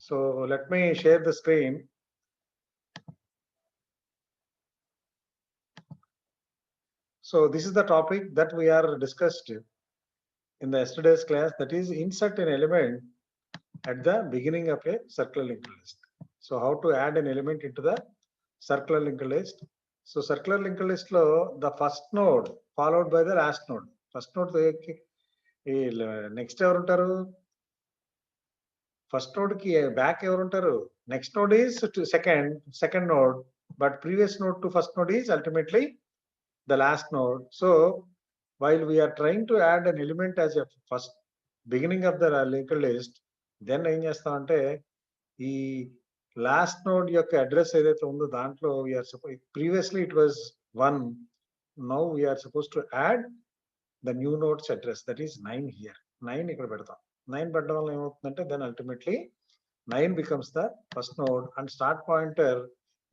So let me share the screen. So this is the topic that we are discussed in the yesterday's class, that is insert an element at the beginning of a circular linked list. So how to add an element into the circular linked list. So circular linked list lo the first node followed by the last node. First node next ever untaru, first node ki back ever untaru, next node is to second node, but previous node to first node is ultimately the last node. So while we are trying to add an element as a first beginning of the linked list, then ఏం చేస్తామంటే ఈ last node యొక్క address ఏదైతే ఉందో దాంట్లో previously it was 1, now we are supposed to add the new node's address, that is 9 here. 9 ఇక్కడ పెడతాం. 9 పెట్టడం వల్ల ఏమవుతుందంటే then ultimately 9 becomes the first node and start pointer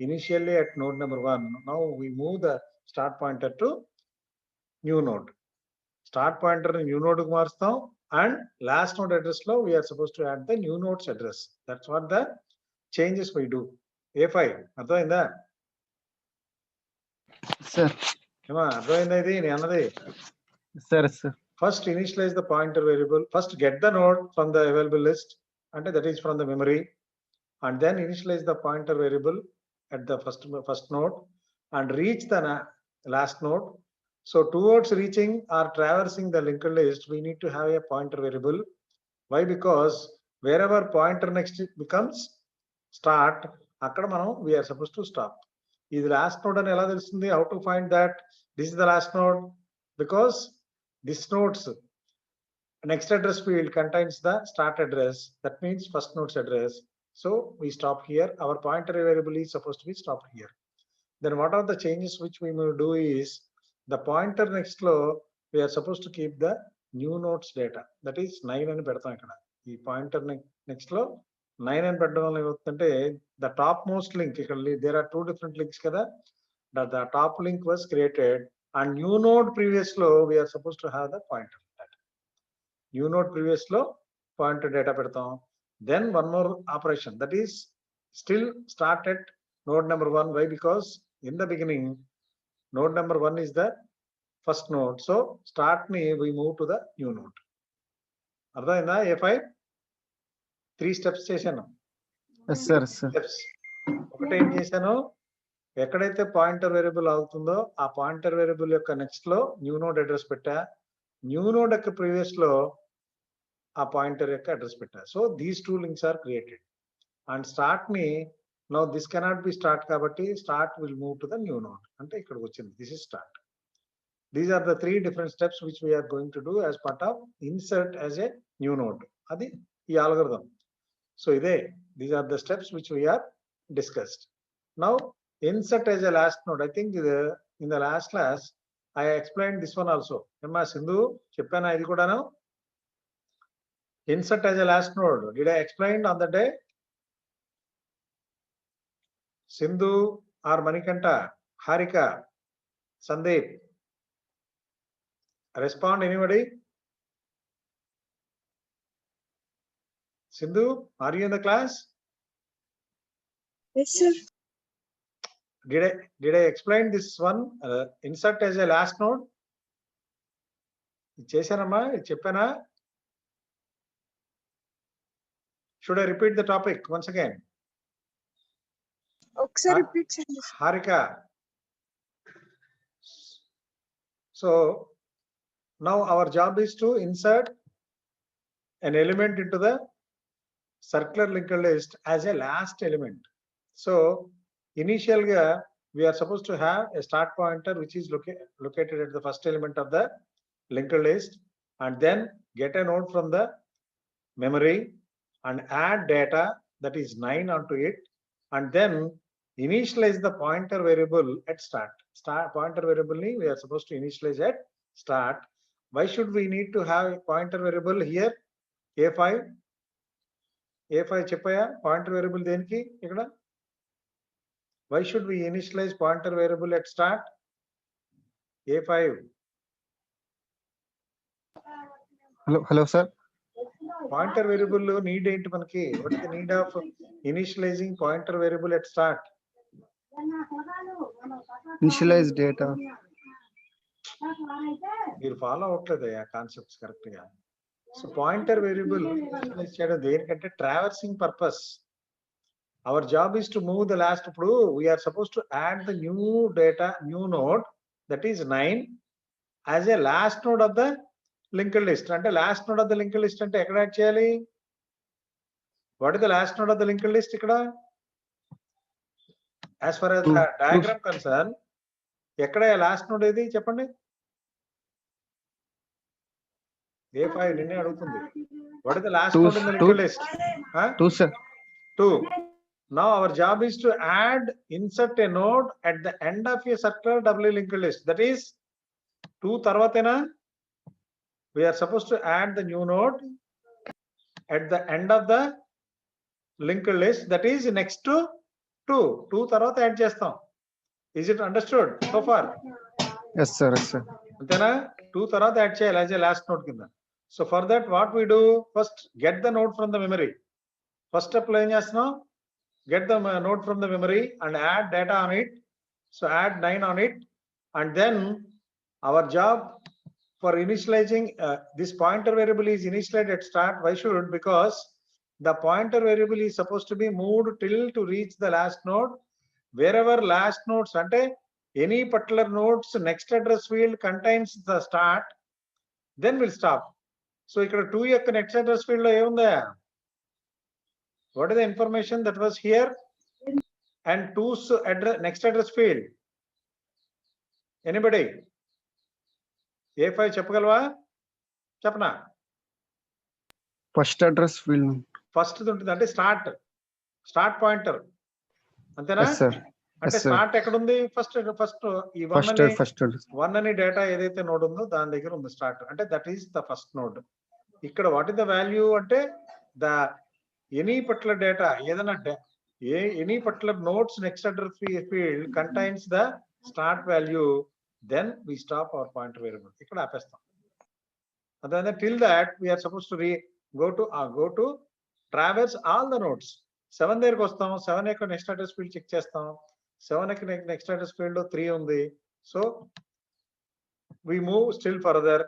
initially at node number 1. Now we move the start pointer to new node. Start pointer ni new node ku marstam and last node address lo we are supposed to add the new node's address. That's what the changes we do. A5 అర్థమైందా? Sir. ఏమా అర్థమైందా ఇది నేను అన్నది? Sir. First initialize the pointer variable. First get the node from the available list, and that is from the memory, and then initialize the pointer variable at the first node and reach the last node. So towards reaching or traversing the linked list, we need to have a pointer variable. Why? Because wherever pointer next becomes start, akkada manam we are supposed to stop. Is the last node and ela telustundi? How to find that this is the last node? Because this node's next address field contains the start address, that means first node's address. So we stop here. Our pointer variable is supposed to be stopped here. Then what are the changes which we will do is the pointer next lo we are supposed to keep the new node's data, that is 9 అని పెడతాం ఇక్కడ. ఈ pointer next lo 9 అని పెట్టడం వల్ల ఏమవుతుందంటే the topmost link ఇక్కడ there are two different links కదా, that the top link was created and new node previous lo we are supposed to have the pointer data. New node previous lo pointer data పెడతాం. Then one more operation, that is still start at node number 1. Why? Because in the beginning node number 1 is the first node, so start ni we move to the new node. అర్థమైందా? A5 3 steps చేశాను. Yes sir. Steps ఒకటి ఏం చేశాను, ఎక్కడైతే pointer variable అవుతుందో ఆ pointer variable యొక్క next లో న్యూ నోడ్ అడ్రస్ పెట్టా, న్యూ నోడ్ యొక్క ప్రీవియస్ లో ఆ పాయింటర్ యొక్క అడ్రస్ పెట్టా. So these two links are created and start ని now this cannot be start కాబట్టి start will move to the new node అంటే ఇక్కడికి వచ్చింది. This is start. These are the 3 different steps which we are going to do as part of insert as a new node. అది ఈ algorithm. So ఇదే these are the steps which we are discussed. Now insert as a last node. I think in the last class I explained this one also. Emma Sindhu cheppana idi kodanu. Insert as a last node. Did I explain on the day? Sindhu or Manikanta, Harika, Sandeep. Respond anybody? Sindhu, are you in the class? Yes sir. Did I explain this one? Insert as a last node. చేశానమ్మా, చెప్పానా? Should I repeat the topic once again? ఒకసారి repeat చేయండి. Harika. So now our job is to insert an element into the circular linked list as a last element. So initial we are supposed to have a start pointer which is located at the first element of the linked list, and then get a node from the memory and add data that is 9 onto it, and then initialize the pointer variable at start. Pointer variable we are supposed to initialize at start. Why should we need to have a pointer variable here? A5 చెప్పయా pointer variable దేనికి ఇక్కడ? Why should we initialize pointer variable at start? A5. Hello sir. pointer variable need ఏంటి మనకి? What is the need of initializing pointer variable at start? Initialize data. మీరు follow అవ్వట్లేదయ్యా concepts correct గా. So pointer variable initialize చేయడం దేనికంటే traversing purpose. Our job is to move the last. ఇప్పుడు we're suppose to add the new data, new node that is 9 as a last node of the linked list. అంటే last node of the linked list అంటే ఎక్కడ add చేయాలి? What is the last node of the linked list ఇక్కడ? As for as diagram concern ఎక్కడ last node ఏది చెప్పండి? A5 నిన్నే అడుగుతుంది. What is the last node in the linked list? 2 sir. 2. Now our job is to add, insert a node at the end of a circular doubly linked list. That is 2 తర్వాతేనా? We are supposed to add the new node at the end of the linked list. That is next to 2. 2 తర్వాత add చేస్తాం. Is it understood so far? Yes sir. Yes sir. అంతేనా? 2 తర్వాత add చేయాలి as a last node కింద. So for that what we do? First get the node from the memory. First step లో ఏం చేస్తున్నాం? Get the node from the memory and add data on it. So add 9 on it, and then our job for initializing this pointer variable is initialized at start. Why should? Because the pointer variable is supposed to be moved till to reach the last node. Wherever last nodes ante any particular node's next address field contains the start, then we'll stop. So ikkada 2 యొక్క next address field lo ఏముందా? What is the information that was here? And 2's address, next address field. Anybody? A5 చెప్పగలవా? చెప్పనా? First address field. First ఉంటుంది అంటే start pointer అంతేనా? Yes sir. అంటే Yes sir. Start ఎక్కడ ఉంది? ఫస్ట్ ఈ First address. 1 అని డేటా ఏదైతే నోడ్ ఉందో దాని దగ్గర ఉంది స్టార్ట్. అంటే that is the first node. ఇక్కడ వాట్ ఇస్ ద వాల్యూ అంటే ద ఎనీ పర్టికులర్ డేటా ఏదైనా any particular nodes next address field contains the start value, then we stop our pointer variable. ఇక్కడ ఆపేస్తాం. అదే till that we are suppose to go to travels all the nodes. 7 దగ్గరకు వస్తాం. 7 యొక్క next address field check చేస్తాం. 7 యొక్క next address field లో 3 ఉంది. So we move still further.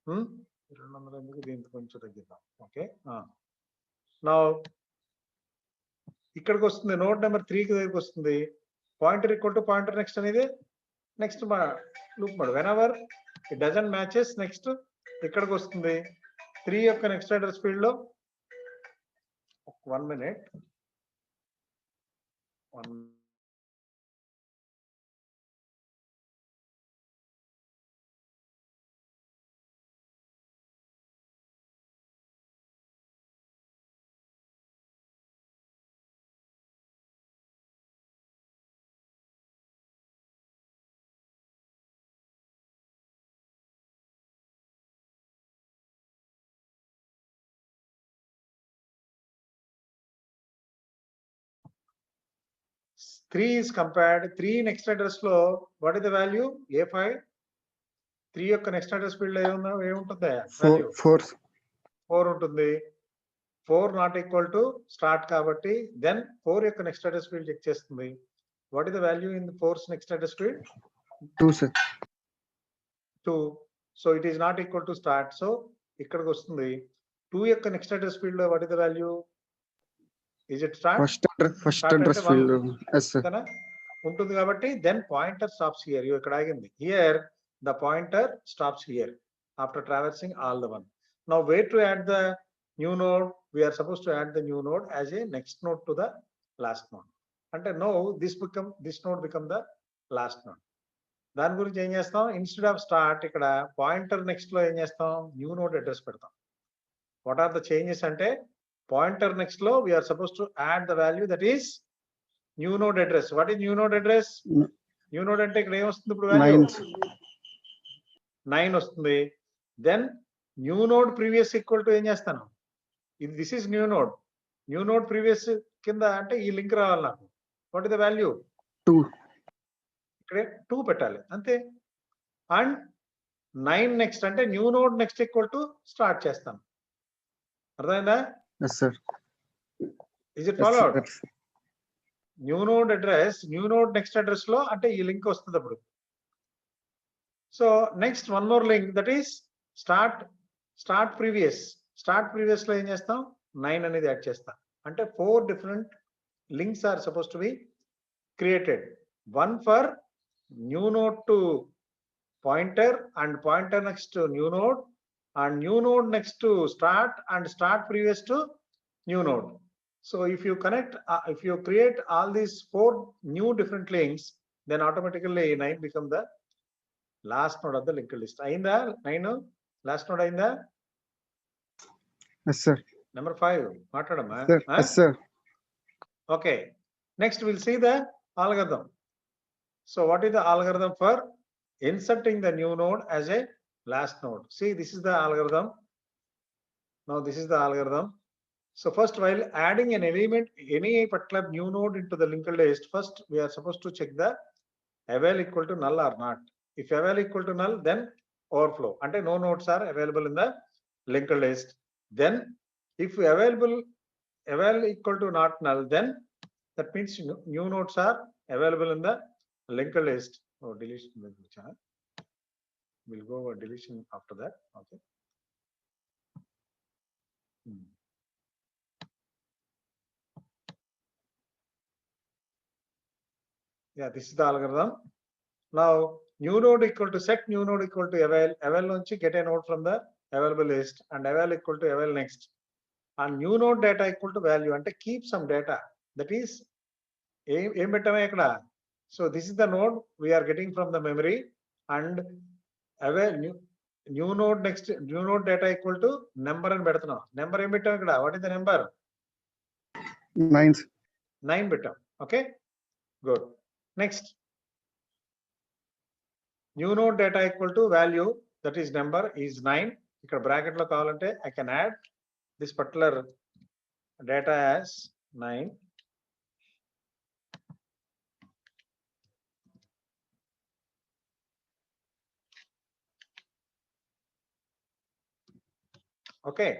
200 ఎందుకు, దీనికి కొంచెం తగ్గిద్దాం. ఓకే, నా ఇక్కడికి వస్తుంది నోడ్ నెంబర్ 3కి దగ్గరికి వస్తుంది. Pointer equal to pointer next అనేది next loop mode. Whenever it doesn't matches next ఇక్కడికి వస్తుంది. 3 యొక్క నెక్స్ట్ అడ్రస్ ఫీల్డ్ లో 1 minute. Three is compared. 3 next address లో what is the value? A5. 3 యొక్క నెక్స్ట్ అడ్రస్ ఫీల్డ్ లో ఏముంటుంది? 4 ఉంటుంది. 4 నాట్ ఈక్వల్ టు స్టార్ట్ కాబట్టి దెన్ 4 యొక్క నెక్స్ట్ అడ్రస్ ఫీల్డ్ చెక్ చేస్తుంది. What is the value in 4's next address field? 2 sir. 2. So it is not equal to start. So ఇక్కడికి వస్తుంది. 2 యొక్క నెక్స్ట్ అడ్రస్ ఫీల్డ్ లో what is the value? Is it start? First address field. Yes sir. ఉంటుంది కాబట్టి then pointer stops here. ఇక్కడ ఆగింది. Here the pointer stops here after traversing all the one. Now where to add the new node? We are supposed to add the new node as a next node to the last node. అంటే no, this node become the last node. దాని గురించి ఏం చేస్తాం? Instead of start ఇక్కడ pointer next లో ఏం చేస్తాం? New node address పెడతాం. వాట్ ఆర్ ద చేంజెస్ అంటే పాయింటర్ నెక్స్ట్ లో we are supposed to add the value that is new node address. What is new node address? New node అంటే ఇక్కడ ఏం వస్తుంది? ఇప్పుడు వాల్యూ 9 వస్తుంది. Then new node previous equal to ఏం చేస్తాను? ఇది this is new node. New node previous కింద అంటే ఈ లింక్ రావాలి నాకు. What is the value? 2. ఇక్కడే 2 పెట్టాలి అంతే. అండ్ 9 నెక్స్ట్ అంటే new node next equal to start చేస్తాను. అర్థమైందా? Yes, sir. Is it Yes, followed? sir. New node address, new node next address లో అంటే ఈ లింక్ వస్తుంది అప్పుడు. So next one more link, that is start previous. Start previous లో ఏం చేస్తాం, 9 అనేది యాడ్ చేస్తాం. అంటే 4 different links are supposed to be created. One for new node to pointer and pointer next to new node and new node next to start and start previous to new node. So if you connect, if you create all these 4 new different links, then automatically 9 become the last node of the linked list. Ainda 9 last node ainda? Yes, sir. Number 5 maatladamma. Sir. Yes, sir. Okay, next we'll see the algorithm. So what is the algorithm for inserting the new node as a last node? See, this is the algorithm. Now this is the algorithm. So first, while adding an element, any particular new node into the linked list, first we are supposed to check the eval equal to null or not. If eval equal to null, then overflow. And no nodes are available in the linked list. Then if eval equal to not null, then that means new nodes are available in the linked list. Oh, deletion. We'll go over deletion after that. Okay. Yeah, this is the algorithm. Now new node equal to set new node equal to eval. Eval nunchi get a node from the available list and eval equal to eval next. And new node data equal to value. And keep some data. That is so this is the node we are getting from the memory and eval new node next new node data equal to number and better. Number what is the number? 9. 9 better. Okay, good. Next, new node data equal to value, that is number is 9. ఇక్కడ bracket లో కావాలంటే I can add this particular data as 9. Okay.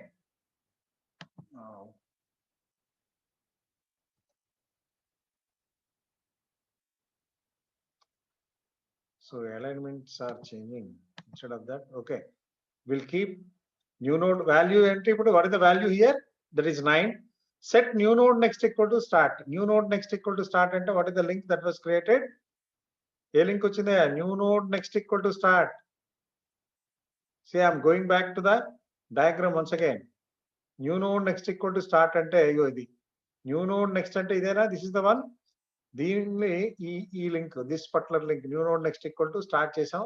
So alignments are changing instead of that. Okay, we'll keep new node value entry. What is the value here? That is 9. Set new node next equal to start. New node next equal to start. And what is the link that was created? A link వచ్చింది, new node next equal to start. See, I'm going back to the diagram once again. New node next equal to start ante అయ్యో ఇది new node next ante ఇదేనా? This is the one. దీన్ని ఈ link, this particular link new node next equal to start చేసాం,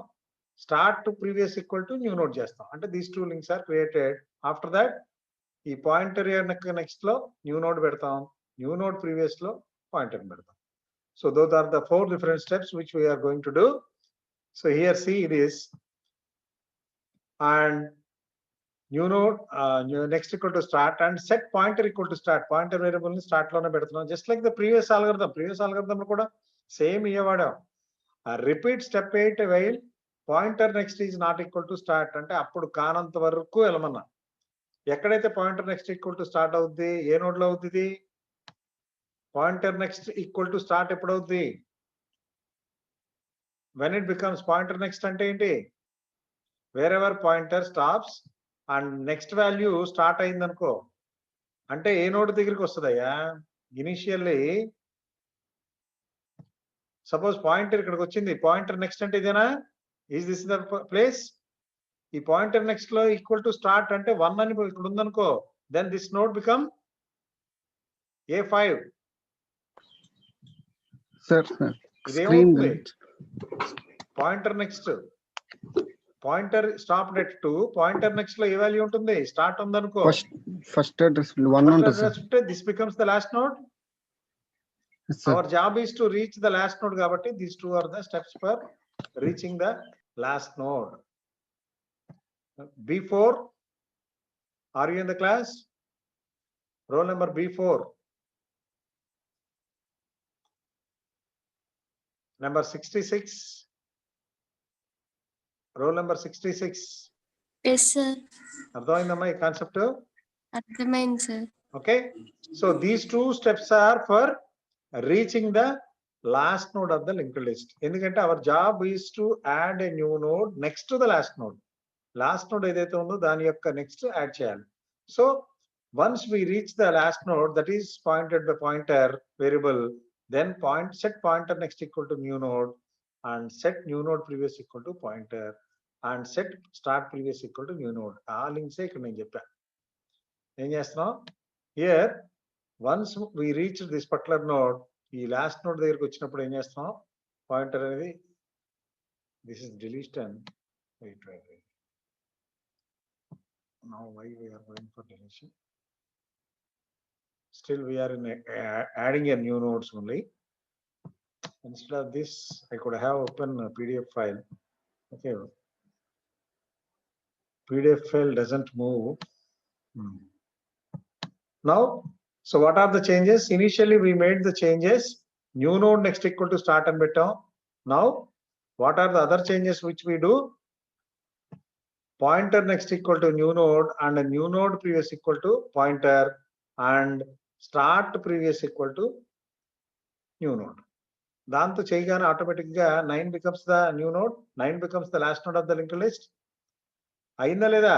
start to previous equal to new node చేస్తాం. అంటే these 2 links are created. After that ఈ pointer next లో new node పెడతాం, new node previous లో pointer పెడతాం. So those are the 4 different steps which we are going to do. So here see it is, and new node next equal to start and set pointer equal to start. Pointer variable ni start లోనే పెడుతున్నాం, just like the previous algorithm. Previous algorithm లో కూడా same ఇయే వాడాం. Repeat step 8 while pointer next is not equal to start అంటే అప్పుడు కానంత వరకు వెళ్ళమన్నా. ఎక్కడైతే pointer next equal to start అవుద్ది, ఏ నోడ్ లో అవుతుంది? Pointer next equal to start ఎప్పుడు అవుద్ది? when it becomes pointer next అంటే ఏంటి? wherever pointer stops and next value start అయిందనుకో, అంటే ఏ నోడ్ దగ్గరికి వస్తుందయ్యా? ఇనిషియల్లీ సపోజ్ పాయింటర్ ఇక్కడికి వచ్చింది, పాయింటర్ నెక్స్ట్ అంటే ఇదేనా? Is this the place? ఈ పాయింటర్ నెక్స్ట్ లో ఈక్వల్ టు స్టార్ట్ అంటే 1 అని ఇక్కడ ఉందనుకో, then this node become A5. Sir, ఇదేమవుతుంది? Pointer next, pointer stop net to pointer next లో ఏ వాల్యూ ఉంటుంది? స్టార్ట్ ఉందనుకో, ఫస్ట్ అడ్రస్ 1 ఉంటుంది sir. This becomes the last node. Our job is to reach the last node కాబట్టి these 2 are the steps for reaching the last node. B4, are you in the class? Roll number B4, number 66. Roll number 66. Yes, sir. అర్థమైందమ్మా ఈ concept? అర్థమైంది sir. Okay, so these two steps are for reaching the last node of the linked list. ఎందుకంటే our job is to add a new node next to the last node. Last node ఏదైతే ఉందో దాని యొక్క next add చేయాలి. So once we reach the last node, that is pointed by pointer variable, then set pointer next equal to new node and set new node previous equal to pointer and set start previous equal to new node. ఆ links ఇక్కడ నేను చెప్పాను. ఏం చేస్తున్నాం? Here, once we reach this particular node, ఈ last node దగ్గరికి వచ్చినప్పుడు ఏం చేస్తాం? పాయింటర్ అనేది this is deletion. Wait. Now why we are going for deletion? Still we are in adding a new nodes only. Instead of this, I could have open a PDF file. Okay. PDF file doesn't move. Now, so what are the changes? Initially, we made the changes. New node next equal to start and better. Now, what are the other changes which we do? Pointer next equal to new node and a new node previous equal to pointer and start previous equal to new node. దాంతో చేయగానే ఆటోమేటిక్గా 9 becomes the new node, 9 becomes the last node of the linked list. అయిందా లేదా?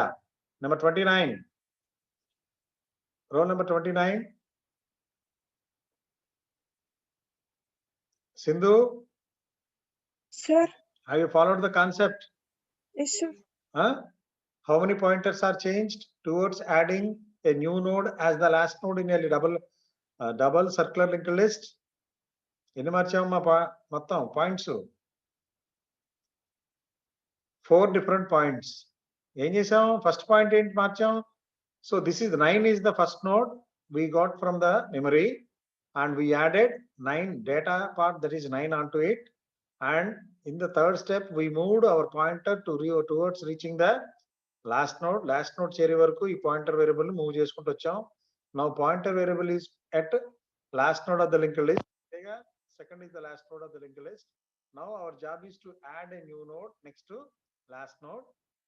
Number 29. Row number 29. Sindhu? Sir. Have you followed the concept? Yes, sir. How many pointers are changed towards adding a new node as the last node in a double circular linked list? ఎన్ని మార్చామా మొత్తం points? 4 different points. ఏం చేసాం? First point ఏంటి మార్చాం? So this is 9 is the first node we got from the memory and we added 9 data part, that is 9 onto it, and in the third step we moved our pointer towards reaching the last node చేరే వరకు ఈ pointer variable move చేసుకుంటూ వచ్చాం. Now pointer variable is at last node of the linked list. Second is the last node of the linked list. Now our job is to add a new node next to last node.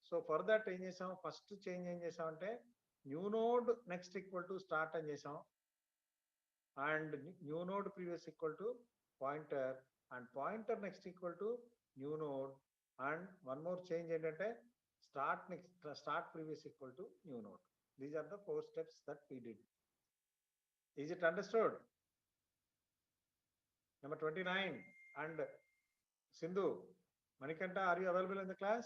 So for that ఏం చేసాం? First change ఏం చేసాం అంటే new node next equal to start అని చేసాం and new node previous equal to pointer and pointer next equal to new node and one more change ఏంటంటే start previous equal to new node. These are the 4 steps that we did. Is it understood? Number 29 and Sindhu, Manikanta, are you available in the class?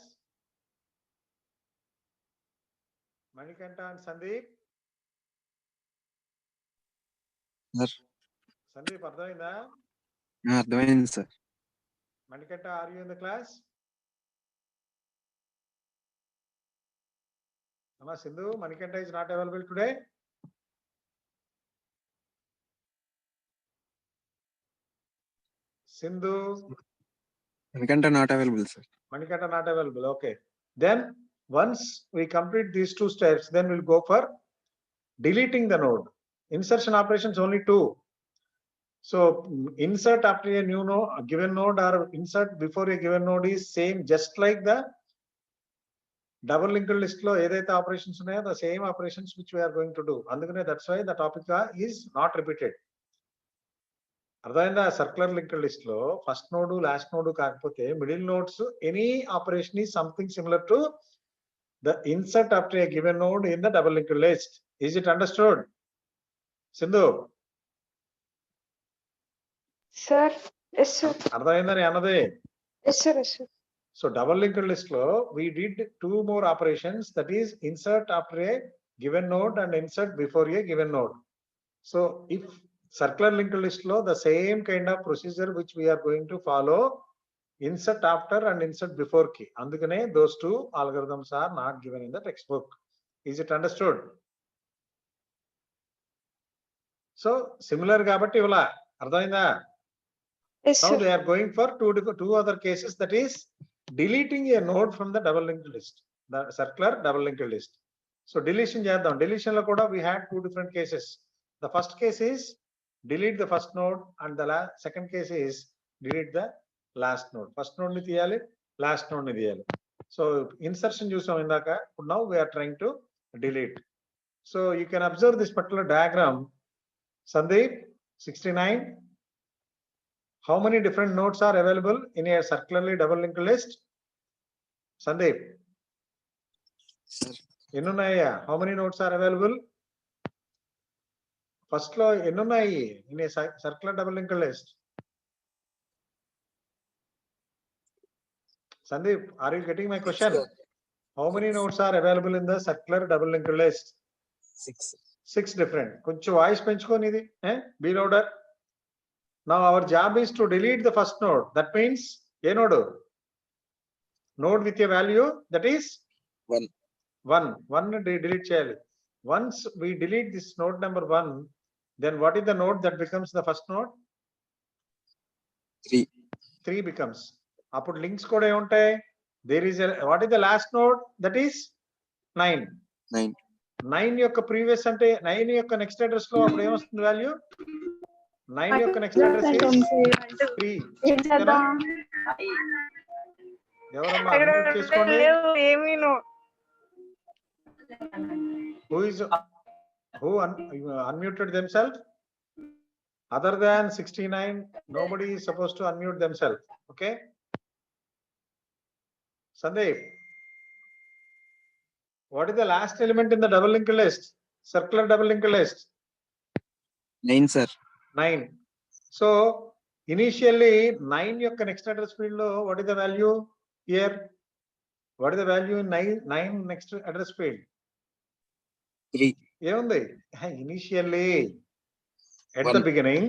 Manikanta and Sandeep? Sir. Sandeep, అర్థమైందా? అర్థమైంది sir. Manikanta, are you in the class? Amma Sindhu, Manikanta is not available today. Sindhu? Manikanta not available, sir. Manikanta not available. Okay. Then once we complete these 2 steps, then we'll go for deleting the node. Insertion operations only 2. So insert after a new node, a given node, or insert before a given node is same, just like the double linked list lo edaithe operations unnayo, the same operations which we are going to do. Andukane that's why the topic is not repeated. అర్థమైందా? Circular linked list లో first node last node కాకపోతే middle nodes any operation is something similar to the insert after a given node in the double linked list. Is it understood? Sindhu? Sir yes sir. అర్థమైందని అన్నది? Yes sir. Yes sir. So double linked list లో we did 2 more operations, that is insert after a given node and insert before a given node. So if circular linked list lo the same kind of procedure which we are going to follow, insert after and insert before key. Andukane those 2 algorithms are not given in the textbook. Is it understood? So similar kabatti ivla ardhainda? Yes, now sir. they are going for two other cases, that is deleting a node from the double linked list, the circular double linked list. So deletion చేద్దాం. deletion లో కూడా we had 2 different cases. The first case is delete the first node and the second case is delete the last node. First node ని తీయాలి, last node ని తీయాలి. So insertion చూసాం ఇందాక. Now we are trying to delete. So you can observe this particular diagram. Sandeep, 69. How many different nodes are available in a circularly double linked list? Sandeep, Sir, how many nodes are available? First law, in a circular double linked list. Sandeep, are you getting my question? sir. How many nodes are available in the circular double linked list? 6. 6 different. Kunchu voice penchukoni idi, be louder. Now our job is to delete the first node. That means a node. Node with a value that is 1. 1 delete cheyali. Once we delete this node number 1, then what is the node that becomes the first node? 3. 3 becomes. Appudu links kuda em untayi? There is a, what is the last node? That is 9. 9. 9 యొక్క previous అంటే 9 యొక్క next address లో అప్పుడు ఏమొస్తుంది value? 9 యొక్క next address is 3. ఓకేనా? ఎవరమ్మా unmute చేసుకోండి. Who unmuted themselves? Other than 69, nobody is supposed to unmute themselves. Okay. Sandeep, what is the last element in the double linked list? Circular double linked list? 9, sir. 9. So initially 9 యొక్క next address field లో what is the value here? What is the value in 9 next address field? 3. ఏముంది? Initially at 1. the beginning,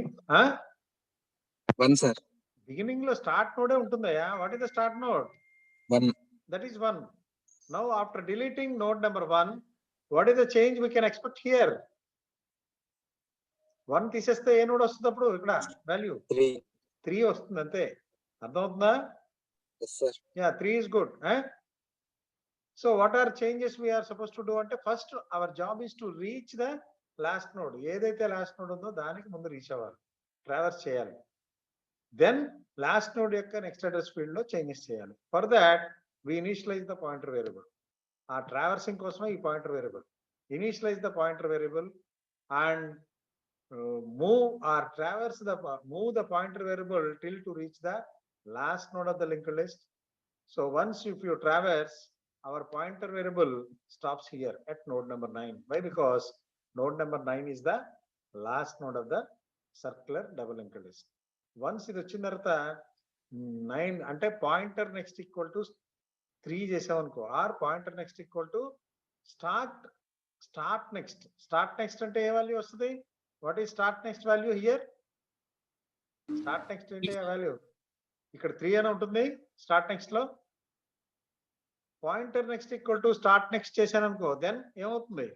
1, sir. beginning లో start node ఉంటుందయ్యా. What is the start node? 1. That is 1. Now after deleting node number 1, what is the change we can expect here? 1 తీసేస్తే ఏ node వస్తుంది అప్పుడు ఇక్కడ value 3. 3 వస్తుంది అంతే. అర్థమవుతుందా? Yes, sir. Yeah, 3 is good. So what are changes we are supposed to do అంటే first our job is to reach the last node. ఏదైతే last node ఉందో దానికి ముందు రీచ్ అవ్వాలి, ట్రావర్స్ చేయాలి. Then last node యొక్క నెక్స్ట్ అడ్రస్ ఫీల్డ్ లో changes చేయాలి. For that we initialize the pointer variable. ఆ ట్రావర్సింగ్ కోసమే ఈ pointer variable. Initialize the pointer variable and move the pointer variable till to reach the last node of the linked list. So once if you traverse, our pointer variable stops here at node number 9. Why? Because node number 9 is the last node of the circular double linked list. Once ఇది వచ్చిన తర్వాత 9 అంటే pointer next equal to 3 చేసాం అనుకో, or pointer next equal to start next అంటే ఏ value వస్తుంది? What is start next value here? Start next అంటే వాల్యూ ఇక్కడ 3 అని ఉంటుంది స్టార్ట్ నెక్స్ట్ లో. Pointer next equal to start next చేశాను అనుకో, దెన్ ఏమవుతుంది?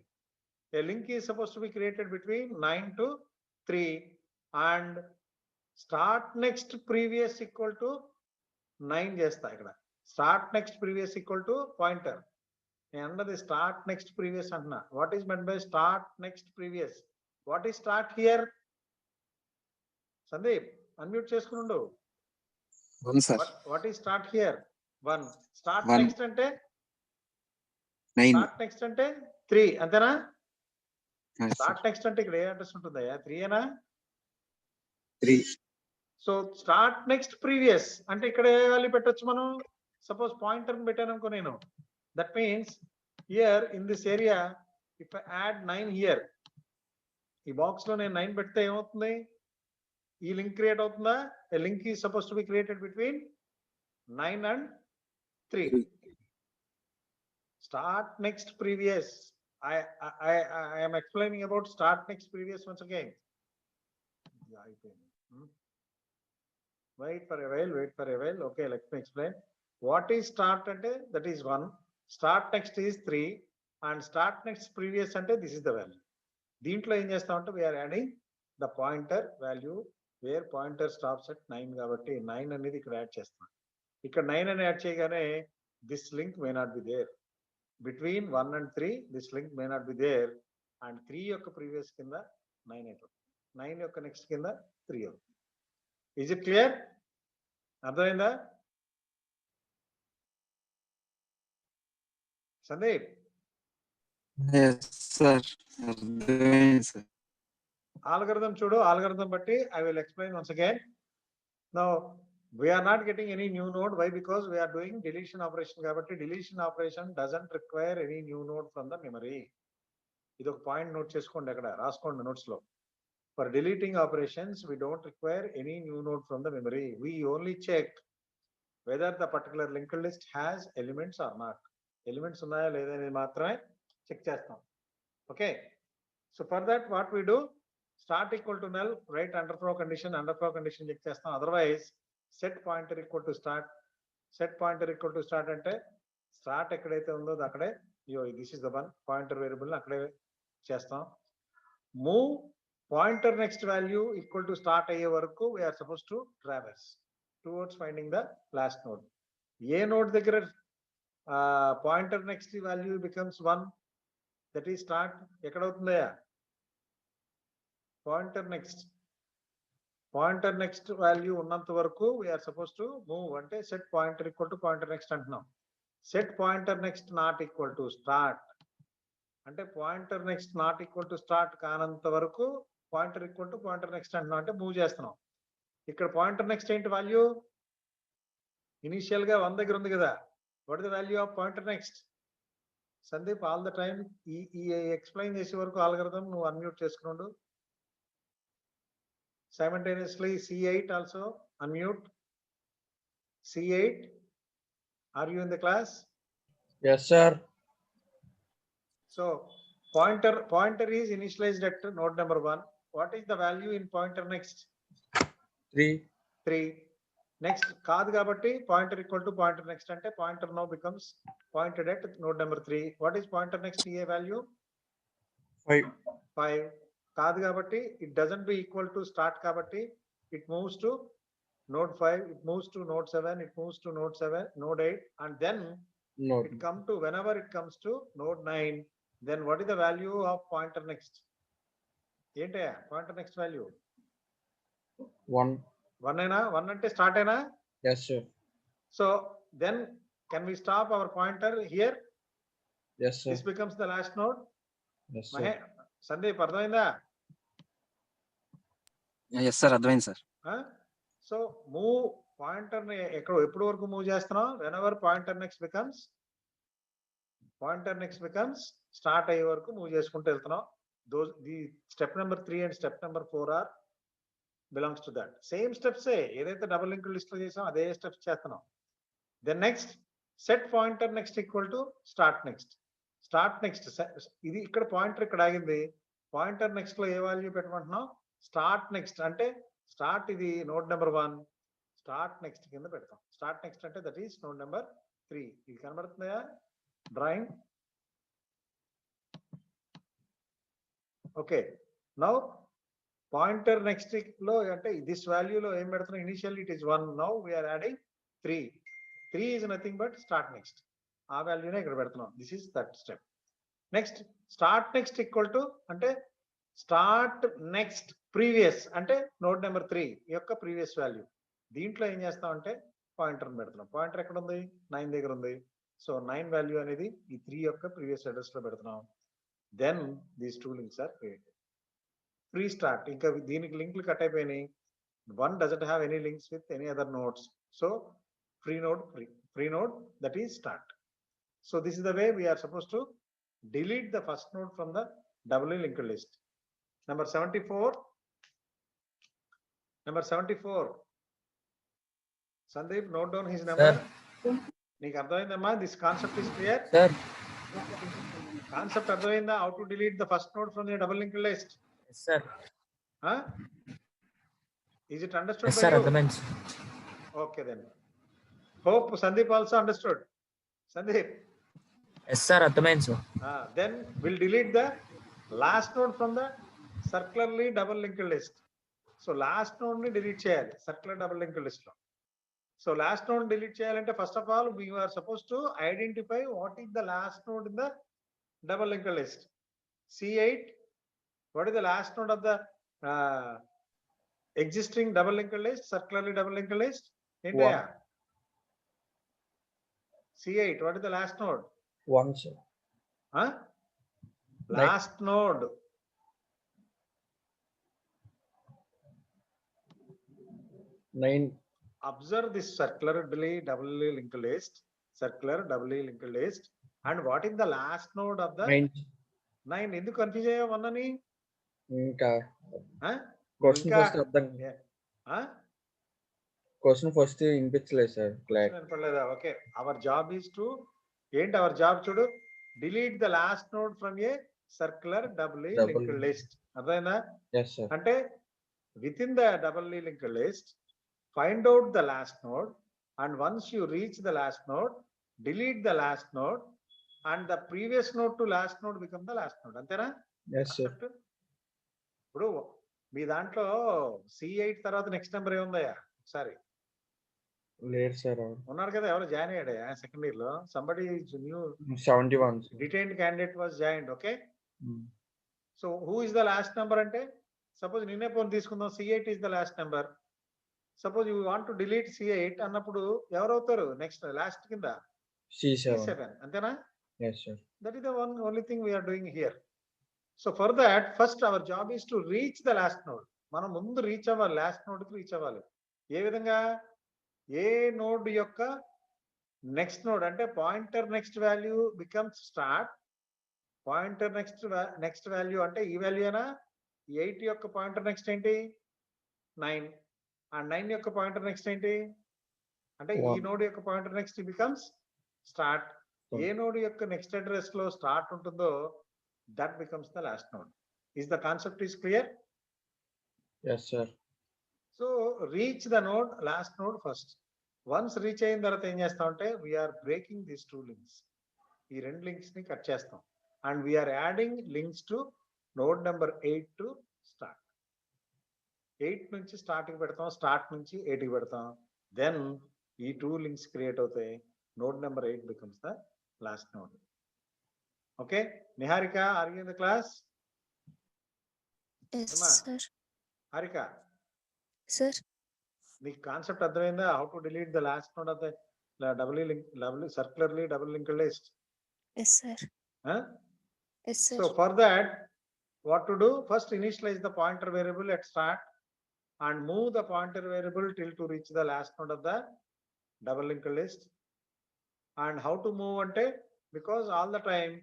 A link is suppose to be created between 9 to 3 and start next previous equal to 9 చేస్తా. ఇక్కడ start next previous equal to pointer. నేను అన్నది స్టార్ట్ నెక్స్ట్ ప్రీవియస్ అంటున్నా. What is meant by start next previous? What is start here? Sandeep unmute చేసుకుండు. 1, sir. What is start here? 1. Start 1. Next అంటే 9. Start next అంటే 3 అంతేనా? Yes, sir. Start next అంటే ఇక్కడ ఏ address ఉంటుందయ్యా? 3 ఏనా? 3. సో స్టార్ట్ నెక్స్ట్ ప్రీవియస్ అంటే ఇక్కడ ఏ వాల్యూ పెట్టొచ్చు మనం? సపోజ్ పాయింటర్ పెట్టాను అనుకో నేను. That means here in this area if I add 9 here, ఈ బాక్స్ లో నేను 9 పెడితే ఏమవుతుంది? ఈ లింక్ క్రియేట్ అవుతుందా? A link is suppose to be created between 9 and 3. Start next previous. I am explaining about start next previous once again. Wait for a while. Okay, let me explain. What is start ante? That is 1. Start next is 3 and start next previous ante this is the value. దీంట్లో ఏం చేస్తామంటే we are adding the pointer value where pointer stops at 9 కాబట్టి 9 అనేది ఇక్కడ add చేస్తాం. ఇక్కడ 9 అని add చేయగానే this link may not be there. Between 1 and 3 this link may not be there and 3 యొక్క ప్రీవియస్ కింద 9 అవుతుంది, 9 యొక్క నెక్స్ట్ కింద 3 అవుతుంది. Is it clear? అర్థమైందా సందీప్? Yes, sir. అర్థమైంది sir. Algorithm chudu, algorithm batti I will explain once again. Now we are not getting any new node. Why? Because we are doing deletion operation kabatti deletion operation doesn't require any new node from the memory. Idu oka point note cheskondi akkada raskondi notes lo. For deleting operations we don't require any new node from the memory. We only check whether the particular linked list has elements or not. Elements unnaya ledha ani maatrame check chestam. Okay. So for that what we do, start equal to null, write underflow condition check chestam. Otherwise set pointer equal to start, set pointer equal to start ante start ekkadaithe undo akkade this is the one pointer variable akkade chestam. Move pointer next value equal to start ayye varaku we are supposed to traverse towards finding the last node. A node దగ్గర pointer next value becomes 1, that is start ఎక్కడ అవుతుందయ్యా pointer next value ఉన్నంత వరకు we are supposed to move అంటే set pointer equal to pointer next అంటున్నాం. Set pointer next not equal to start అంటే pointer next not equal to start కానంత వరకు pointer equal to pointer next అంటున్నాం అంటే move చేస్తున్నాం. ఇక్కడ pointer next ఏంటి value initial గా 1 దగ్గర ఉంది కదా. What is the value of pointer next? Sandeep all the time ఈ ఎక్స్ప్లెయిన్ చేసే వరకు ఆల్గరిథం నువ్వు అన్మ్యూట్ చేసుకున్నాడు. Simultaneously C8 also unmute. C8 are you in the class? Yes, sir. So pointer is initialized at node number 1. What is the value in pointer next? 3. Next కాదు కాబట్టి pointer equal to pointer next అంటే pointer now becomes pointed at node number 3. What is pointer next a value? 5. కాదు కాబట్టి it doesn't be equal to start కాబట్టి it moves to node 5, it moves to node 7, it moves to node 8 and then it come to whenever it comes to node 9, then what is the value of pointer next? ఏంటయ్యా pointer next value? 1. 1 అయినా? 1 అంటే start అయినా? Yes, sir. So then can we stop our pointer here? Yes, sir. This becomes the last node. Yes, sir. Sandeep అర్థమైందా? Yes, sir. అర్థమైంది sir. So move pointer ని ఎప్పుడు వరకు move చేస్తున్నాం? whenever pointer next becomes start అయ్యే వరకు move చేసుకుంటూ వెళ్తున్నాం. the step number 3 and step number 4 are belongs to that. Same steps ఏదైతే డబుల్ లింక్ లిస్ట్ లో చేసాం అదే స్టెప్స్ చేస్తున్నాం. Then next set pointer next equal to start next. ఇది ఇక్కడ పాయింటర్ ఇక్కడ ఆగింది. పాయింటర్ నెక్స్ట్ లో ఏ వాల్యూ పెట్టమంటున్నాం? స్టార్ట్ నెక్స్ట్ అంటే స్టార్ట్ ఇది నోడ్ నెంబర్ 1, స్టార్ట్ నెక్స్ట్ కింద పెడతాం. స్టార్ట్ నెక్స్ట్ అంటే దట్ ఈస్ నోడ్ నెంబర్ 3. ఇది కనబడుతుందా drawing? Okay. Now pointer next లో అంటే దిస్ వాల్యూలో ఏం పెడుతున్నాం? Initially it is 1, now we are adding 3. 3 is nothing but start next. ఆ వాల్యూనే ఇక్కడ పెడుతున్నాం. This is that step. Next start next equal to అంటే స్టార్ట్ నెక్స్ట్ ప్రీవియస్ అంటే నోడ్ నెంబర్ 3 యొక్క ప్రీవియస్ వాల్యూ. దీంట్లో ఏం చేస్తాం అంటే పాయింటర్ పెడుతున్నాం. పాయింటర్ ఎక్కడ ఉంది? 9 దగ్గర ఉంది. సో 9 వాల్యూ అనేది ఈ 3 యొక్క ప్రీవియస్ అడ్రస్ లో పెడుతున్నాం. Then these 2 links are created. Free start ఇంకా దీనికి లింక్లు కట్ అయిపోయినాయి. 1 doesn't have any links with any other nodes. So free node that is start. So this is the way we are supposed to delete the first node from the doubly linked list. Number 74. Sandeep, note down his number. నీకు అర్థమైందమ్మా? This concept is clear? Sir. Concept అర్థమైందా? How to delete the first node from the double linked list? Yes, sir. Is it understood? Yes, by sir. you? Advance. Okay then. Hope Sandeep also understood. Sandeep. Yes, sir. Advance. Then we'll delete the last node from the circularly double linked list. So last node ni delete cheyali circular double linked list lo. So last node delete cheyalante first of all we are supposed to identify what is the last node in the double linked list. C8. What is the last node of the existing double linked list, circularly double linked list? India. C8. What is the last node? 1, sir. 1. Last node. Nine. Observe this circularly doubly linked list. Circular doubly linked list. And what is the last node of the 9? ఎందుకు confuse అయ్యా 1 అని? ఇంకా Huh? Question ఇంకా- first అర్థం Yeah. Huh? Question first వినిపించలేదు sir క్లాక్ వినపడలేదా? Okay. Our job is to ఏంటి అవర్ జాబ్ చూడు, delete the last node from a circular doubly linked list. అర్థమైందా? ఎస్ సార్ అంటే within the doubly linked list find out the last node, and once you reach the last node, delete the last node, and the previous node to last node become the last node. అంతేనా? Yes sir ఇప్పుడు మీ దాంట్లో C8 తర్వాత next number ఏముందయ్యా? ఒకసారి లేదు sir ఉన్నారు కదా, ఎవరు join అయ్యాడయ్యా second year లో? Somebody new 71 detained candidate was joined. Okay, so who is the last number అంటే సపోజ్ నిన్నే ఫోన్ తీసుకుందాం, C8 is the last number. Suppose you want to delete C8 అన్నప్పుడు ఎవరు అవుతారు నెక్స్ట్ లాస్ట్ కింద? C7 అంతేనా? Yes sir That is the only thing we are doing here. So for that, first our job is to reach the last node. మనం ముందు reach అవ్వాలి, last node కి reach అవ్వాలి. ఏ విధంగా? ఏ నోడ్ యొక్క next node అంటే pointer next value becomes start. Pointer next value అంటే ఈ వాల్యూ అయినా 8 యొక్క పాయింటర్ నెక్స్ట్ ఏంటి? 9. ఆ 9 యొక్క పాయింటర్ నెక్స్ట్ ఏంటి అంటే ఈ నోడ్ యొక్క పాయింటర్ నెక్స్ట్ బికమ్స్ స్టార్ట్. ఏ నోడ్ యొక్క నెక్స్ట్ అడ్రస్ లో స్టార్ట్ ఉంటుందో that becomes the last node. Is the concept is clear? Yes sir so reach the node, last node first. Once reach అయిన తర్వాత ఏం చేస్తామంటే వీఆర్ బ్రేకింగ్ దీస్ 2 లింక్స్. ఈ 2 links ని కట్ చేస్తాం and we are adding links to node number 8 to start. 8 నుంచి start కి పెడతాం, స్టార్ట్ నుంచి 8 కి పెడతాం. దెన్ ఈ 2 లింక్స్ క్రియేట్ అవుతాయి. Node number 8 becomes the last node. Okay Niharika, are you in the class? Yes, Emma. sir. Harika, Sir. మీకు కాన్సెప్ట్ అర్థమైందా? How to delete the last node of the circularly double linked list? Yes, sir. Huh? Yes, sir. So for that, what to do? First initialize the pointer variable at start and move the pointer variable till to reach the last node of the double linked list. And how to move ante, because all the time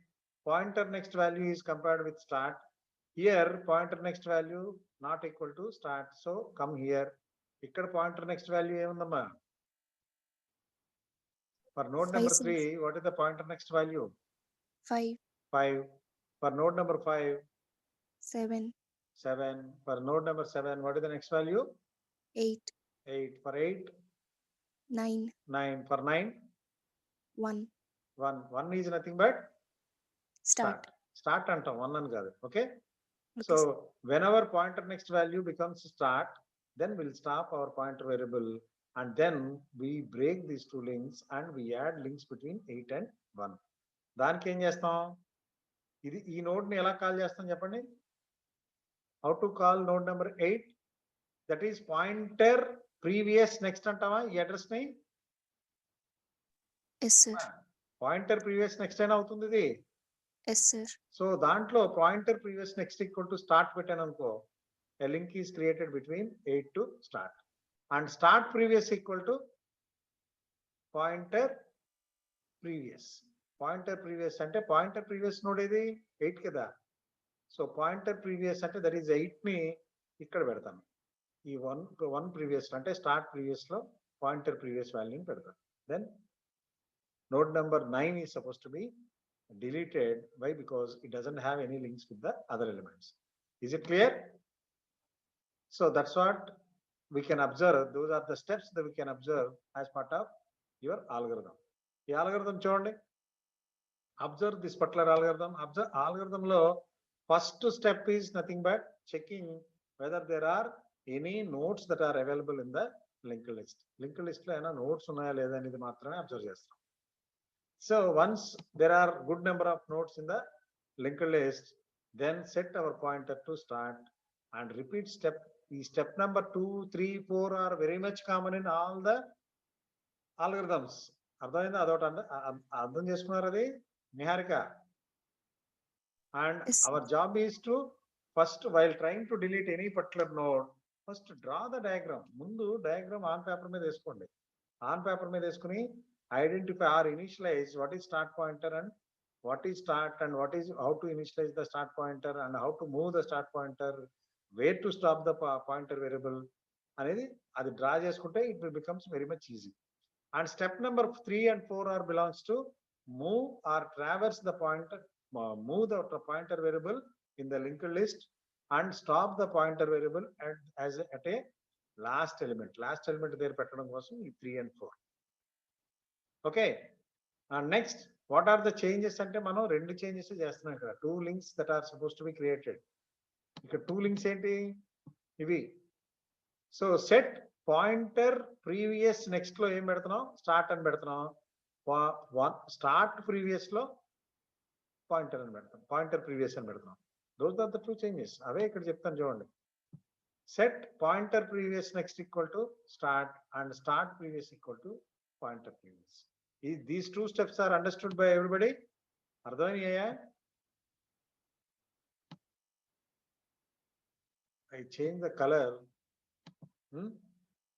pointer next value is compared with start. Here pointer next value not equal to start, so come here. Ikkada pointer next value emundamma? For node number 3, what is the pointer next value? 5. 5. For node number 5, 7. 7. For node number 7, what is the next value? 8. 8. For 8, 9. 9. For 9, 1. 1. 1 is nothing but Start. Start antam, 1 అని కాదు. Okay. Okay, So sir. whenever pointer next value becomes start, then we'll stop our pointer variable and then we break these 2 links and we add links between 8 and 1. దానికి ఏం చేస్తాం? ఇది ఈ node ని ఎలా call చేస్తాం చెప్పండి? How to call node number 8? That is pointer previous next అంటావా ఈ అడ్రస్ ని? Yes, sir. Pointer previous next అయినా అవుతుంది ఇది. Yes, sir. సో దాంట్లో pointer previous next equal to start పెట్టాను అనుకో, a link is created between 8 to start and start previous equal to pointer previous. Pointer previous అంటే pointer previous node ఏది? 8 కదా. So pointer previous అంటే that is 8 ని ఇక్కడ పెడతాను. ఈ 1 ప్రీవియస్ అంటే స్టార్ట్ ప్రీవియస్ లో పాయింటర్ ప్రీవియస్ వాల్యూని పెడతాను. Then node number 9 is supposed to be deleted. Why? Because it doesn't have any links with the other elements. Is it clear? So that's what we can observe. Those are the steps that we can observe as part of your algorithm. The algorithm చూడండి. Observe this particular algorithm. Observe algorithm lo first step is nothing but checking whether there are any nodes that are available in the linked list. Linked list లో ఏమైనా nodes ఉన్నాయా లేదా అనేది మాత్రమే observe చేస్తాం. So once there are good number of nodes in the linked list, then set our pointer to start and repeat step. Step number 2, 3, 4 are very much common in all the algorithms. అర్థమైందా? అదొకటి అర్థం చేసుకున్నారు అది Niharika? And Yes, sir. our job is to first, while trying to delete any particular node, first draw the diagram. Mundu diagram on paper మీద వేసుకోండి. On paper మీద వేసుకుని identify or initialize what is start pointer and what is start and what is how to initialize the start pointer and how to move the start pointer, where to stop the pointer variable అనేది అది draw చేసుకుంటే it will becomes very much easy. And step number 3 and 4 are belongs to move or traverse the pointer, move the pointer variable in the linked list and stop the pointer variable at a last element there పెట్టడం కోసం ఈ 3 and 4. Okay. And next, what are the changes అంటే మనం రెండు changes చేస్తున్నాం ఇక్కడ. 2 links that are supposed to be created. ఇక్కడ 2 links ఏంటి ఇవి. So set pointer previous next లో ఏం పెడుతున్నాం, స్టార్ట్ అని పెడుతున్నాం. స్టార్ట్ ప్రీవియస్ లో పాయింటర్ అని పెడతాం, పాయింటర్ ప్రీవియస్ అని పెడుతున్నాం. Those are the 2 changes. అవే ఇక్కడ చెప్తాను చూడండి. Set pointer previous next equal to start and start previous equal to pointer previous. These 2 steps are understood by everybody. అర్థమయ్యాయా? I change the color.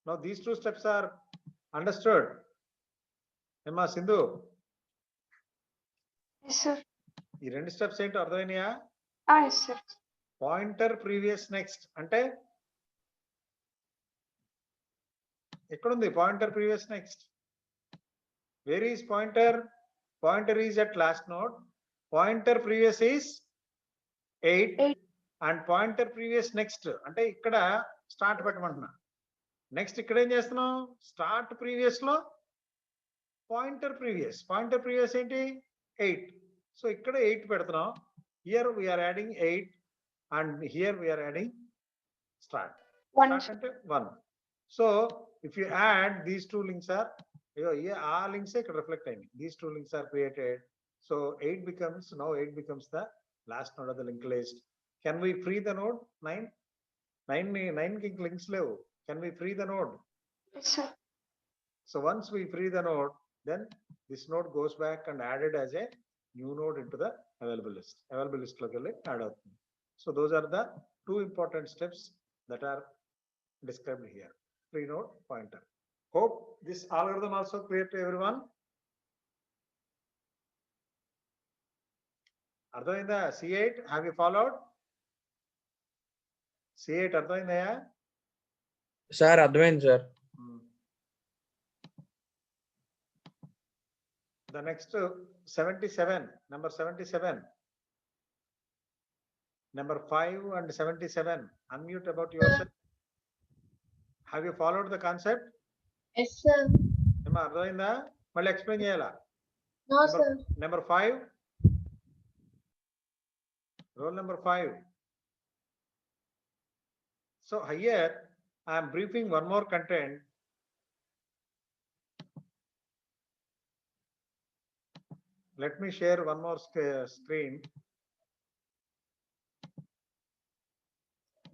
Now these 2 steps are understood. Emma Sindhu, Yes, sir. ఈ రెండు steps ఏంటో అర్థమైనాయా? Yes, sir. Pointer previous next అంటే ఎక్కడుంది pointer previous next? Where is pointer? Pointer is at last node. Pointer previous is 8 and pointer previous next అంటే ఇక్కడ start పెట్టమంటున్నా. Next ఇక్కడ ఏం చేస్తున్నాం, స్టార్ట్ ప్రీవియస్ లో పాయింటర్ ప్రీవియస్ ఏంటి 8. సో ఇక్కడ 8 పెడుతున్నాం. Here we are adding 8 and here we are adding start. Start అంటే 1. So if you add these 2 links are ఆ links ఇక్కడ రిఫ్లెక్ట్ అయింది. These 2 links are created. So 8 becomes the last node of the linked list. Can we free the node 9? 9 కి links లేవు. Can we free the node? Yes, sir. So once we free the node, then this node goes back and added as a new node into the available list. Available list లోకి వెళ్ళి add అవుతుంది. So those are the 2 important steps that are described here. Free node pointer. Hope this algorithm also clear to everyone. అర్థమైందా? C8 have you followed? C8 అర్థమైందా? Sir అర్థమైంది sir. The next 77, number 77, number 5 and 77. Unmute about yourself. Have you followed the concept? Yes, sir. ఏమా అర్థమైందా? మళ్ళీ explain చేయాలా? No, sir. Number 5. Roll number 5. So here I am briefing one more content. Let me share one more screen.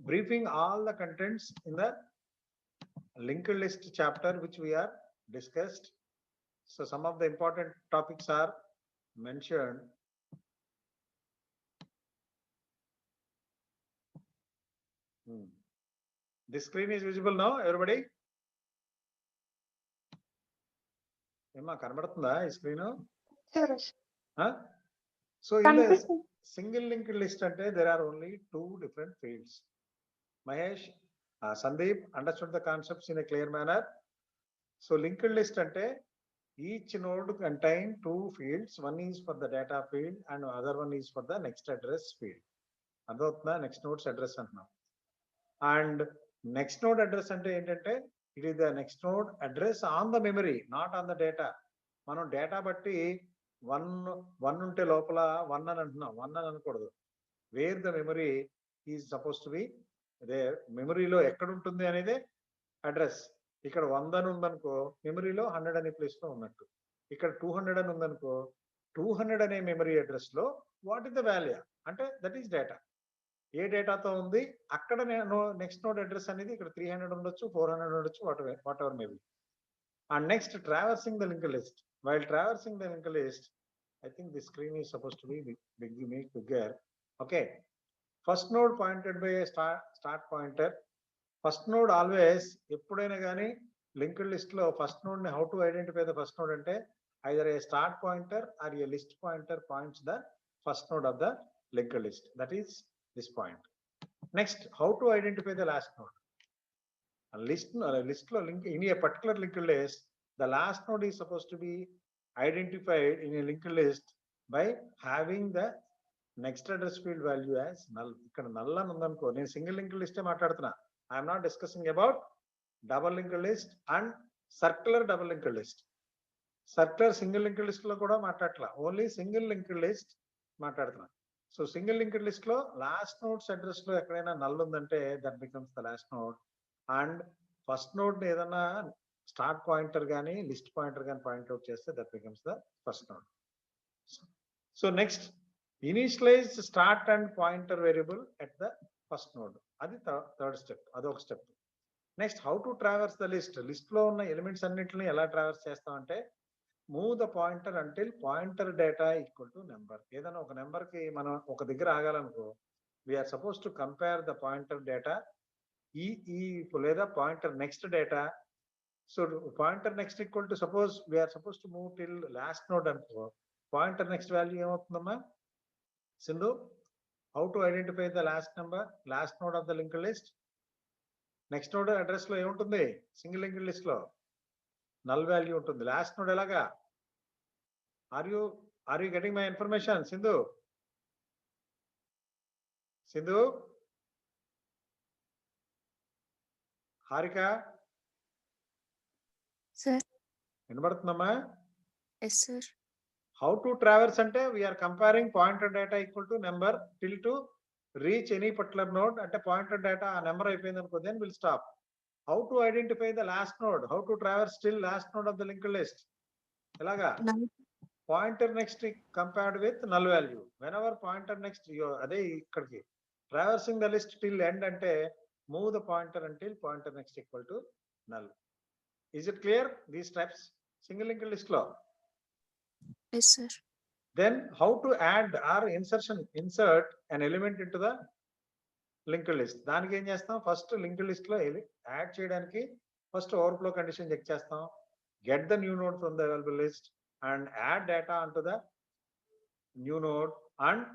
Briefing all the contents in the linked list chapter which we are discussed. So some of the important topics are mentioned. This screen is visible now, everybody? Emma కనబడుతుందా ఈ screen? So in the single linked list ante there are only 2 different fields. Mahesh, Sandeep understood the concepts in a clear manner. So linked list ante each node contain 2 fields. One is for the data field and other one is for the next address field. Adotna next node's address antunna. And next node address ante entante it is the next node address on the memory, not on the data. Manam data batti 1 ఉంటే లోపల 1 అని అంటున్నాం, 1 అని అనకూడదు. Where the memory is suppose to be there, మెమరీలో ఎక్కడ ఉంటుంది అనేది అడ్రస్. ఇక్కడ 100 అని ఉందనుకో మెమరీలో 100 అనే ప్లేస్ లో ఉన్నట్టు. ఇక్కడ 200 అని ఉందనుకో 200 అనే మెమరీ అడ్రస్ లో వాట్ ఇస్ ద వాల్యూ అంటే దట్ ఈస్ డేటా. ఏ డేటాతో ఉంది అక్కడ నెక్స్ట్ నోడ్ అడ్రస్ అనేది ఇక్కడ 300 ఉండొచ్చు, 400 ఉండొచ్చు, what ever maybe. And next traversing the link list. While traversing the linked list, I think the screen is supposed to be bigger. Okay. First node pointed by a start pointer. First node always ఎప్పుడైనా కానీ linked list లో first node ని how to identify the first node అంటే either a start pointer or a list pointer points the first node of the linked list. That is this point. Next, how to identify the last node? A list లో link in a particular linked list, the last node is supposed to be identified in a linked list by having the next address field value as null. ఇక్కడ null అని ఉందనుకో, నేను single linked లిస్టే మాట్లాడుతున్నా. I'm not discussing about double linked list and circular double linked list. Circular single linked list లో కూడా మాట్లాడట్లా, only single linked list మాట్లాడుతున్నా. So single linked list లో last nodes address లో ఎక్కడైనా నల్ ఉందంటే that becomes the last node. And first node ఏదైనా start pointer కానీ list pointer కానీ పాయింట్అవుట్ చేస్తే that becomes the first node. So next, initialise start and pointer variable at the first node. అది third step, అదొక step. Next, how to traverse the list. List లో ఉన్న elements అన్నింటిని ఎలా traverse చేస్తామంటే move the pointer until pointer data equal to number. ఏదైనా ఒక number కి మనం ఒక దగ్గర ఆగాలనుకో, we are suppose to compare the pointer data ఈ లేదా pointer next data. So pointer next equal to suppose we are suppose to move till last node అనుకో, పాయింటర్ నెక్స్ట్ వాల్యూ ఏమవుతుందమ్మా Sindhu? How to identify the last node of the linked list? Next node address లో ఏముంటుంది? Single linked list లో null value ఉంటుంది. Last node ఎలాగా? Are you getting my information Sindhu? Harika sir. వినబడుతుందమ్మా? Yes sir. How to traverse అంటే we are comparing pointer data equal to number till to reach any particular node. అంటే pointer data ఆ number అయిపోయింది అనుకో, then will stop. How to identify the last node? How to traverse till last node of the linked list? Elaga? Pointer next compared with null value. Whenever pointer next, ade ikkadiki traversing the list till end ante move the pointer until pointer next equal to null. Is it clear? These steps single linked list lo. Yes sir. Then how to add or insert an element into the linked list. దానికి ఏం చేస్తాం? First linked list లో add చేయడానికి first overflow condition check చేస్తాం. Get the new node from the available list and add data into the new node and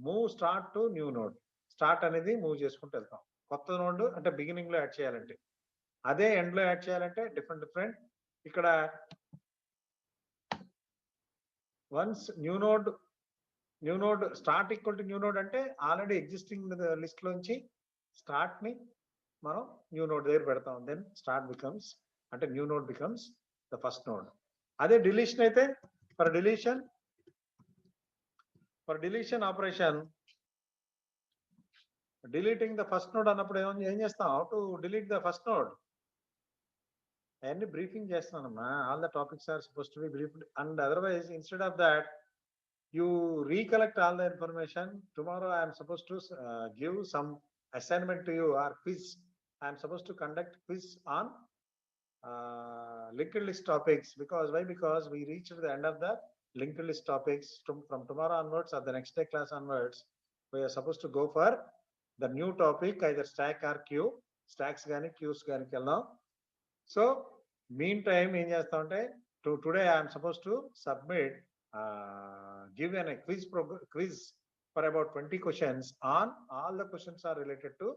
move start to new node. Start అనేది move చేసుకుంటూ వెళ్తాం. కొత్త node అంటే beginning లో add చేయాలంటే, అదే ఎండ్ లో యాడ్ చేయాలంటే డిఫరెంట్. ఇక్కడ once new node start equal to new node అంటే ఆల్రెడీ ఎగ్జిస్టింగ్ లిస్ట్ లోంచి స్టార్ట్ ని మనం న్యూ నోడ్ దగ్గర పెడతాం. దెన్ స్టార్ట్ బికమ్స్ అంటే new node becomes the first node. అదే డిలీషన్ అయితే for deletion operation deleting the first node అన్నప్పుడు ఏం చేస్తాం? How to delete the first node? అవన్నీ బ్రీఫింగ్ చేస్తున్నానమ్మా. All the topics are suppose to be briefed and otherwise instead of that you recollect all the information. Tomorrow I am supposed to give some assignment to you or quiz. I am supposed to conduct quiz on linked list topics. Why? Because we reached the end of the linked list topics. From tomorrow onwards or the next day class onwards, we are supposed to go for the new topic, either stack or queue. Stacks gaani queues gaani kellam. So meantime em chestante, today I am supposed to submit given a quiz for about 20 questions on all the questions are related to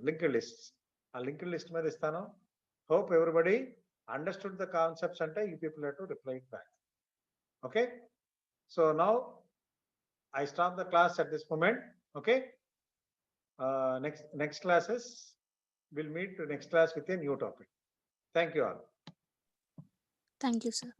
linked lists. A linked list మీద ఇస్తాను. Hope everybody understood the concepts ante you people have to reply it back. Okay, so now I stop the class at this moment. Okay, next classes we'll meet next class with a new topic. Thank you all. Thank you sir.